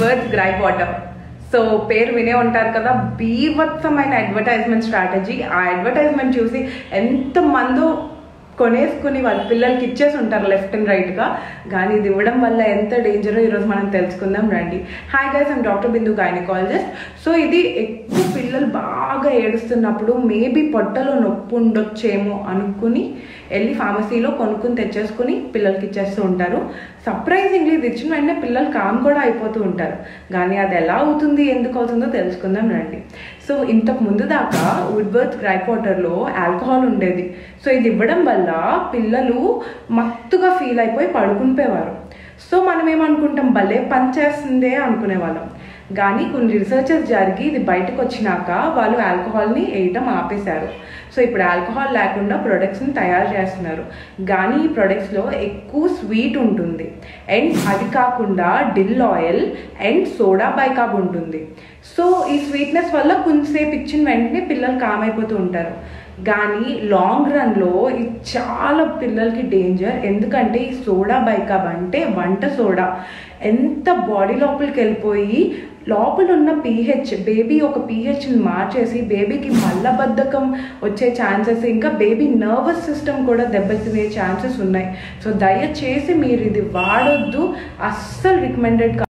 Woodworth గ్రై water. So పేరు వినే ఉంటారు కదా, బీభత్సమైన అడ్వర్టైజ్మెంట్ స్ట్రాటజీ. ఆ అడ్వర్టైజ్మెంట్ చూసి ఎంతమందో కొనేసుకుని వాళ్ళ పిల్లలకి ఇచ్చేసి ఉంటారు లెఫ్ట్ అండ్ రైట్గా. కానీ ఇది ఇవ్వడం వల్ల ఎంత డేంజరో ఈరోజు మనం తెలుసుకుందాం రండి. Hi guys, I'm doctor Bindu, gynaecologist. So ఇది ఎక్కువ పిల్లలు బాగా ఏడుస్తున్నప్పుడు మేబీ పొట్టలో నొప్పి ఉండొచ్చేమో అనుకుని వెళ్ళి ఫార్మసీలో కొనుక్కుని తెచ్చేసుకుని పిల్లలకి ఇచ్చేస్తూ ఉంటారు. సర్ప్రైజింగ్లీ ఇది ఇచ్చిన వెంటనే పిల్లలు కామ్ కూడా అయిపోతూ ఉంటారు. కానీ అది ఎలా అవుతుంది, ఎందుకు అవుతుందో తెలుసుకుందాం రండి. సో ఇంతకు ముందు దాకా వుడ్వర్త్ గ్రై వాటర్లో ఆల్కహాల్ ఉండేది. సో ఇది ఇవ్వడం వల్ల పిల్లలు మత్తుగా ఫీల్ అయిపోయి పడుకునిపోయేవారు. సో మనం ఏమనుకుంటాం, భలే పనిచేస్తుందే అనుకునేవాళ్ళం. కానీ కొన్ని రీసెర్చెస్ జరిగి ఇది బయటకు వచ్చినాక వాళ్ళు ఆల్కహాల్ని వేయటం ఆపేశారు. సో ఇప్పుడు ఆల్కహాల్ లేకుండా ప్రొడక్ట్స్ని తయారు చేస్తున్నారు. కానీ ఈ ప్రొడక్ట్స్లో ఎక్కువ స్వీట్ ఉంటుంది, అండ్ అది కాకుండా డిల్ ఆయిల్ అండ్ సోడా బైకార్బ్ ఉంటుంది. సో ఈ స్వీట్నెస్ వల్ల కొంచెంసేపు ఇచ్చిన వెంటనే పిల్లలు కామ్ అయిపోతూ ఉంటారు. కానీ లాంగ్ రన్లో ఇది చాలా పిల్లలకి డేంజర్. ఎందుకంటే ఈ సోడా బైకార్బ్ అంటే వంట సోడా ఎంత బాడీ లోపలికి వెళ్ళిపోయి లోపల ఉన్న పీహెచ్, బేబీ ఒక పీహెచ్ని మార్చేసి బేబీకి మల్లబద్ధకం వచ్చే ఛాన్సెస్, ఇంకా బేబీ నర్వస్ సిస్టమ్ కూడా దెబ్బతినే ఛాన్సెస్ ఉన్నాయి. సో దయచేసి మీరు ఇది వాడొద్దు, అస్సలు రికమెండెడ్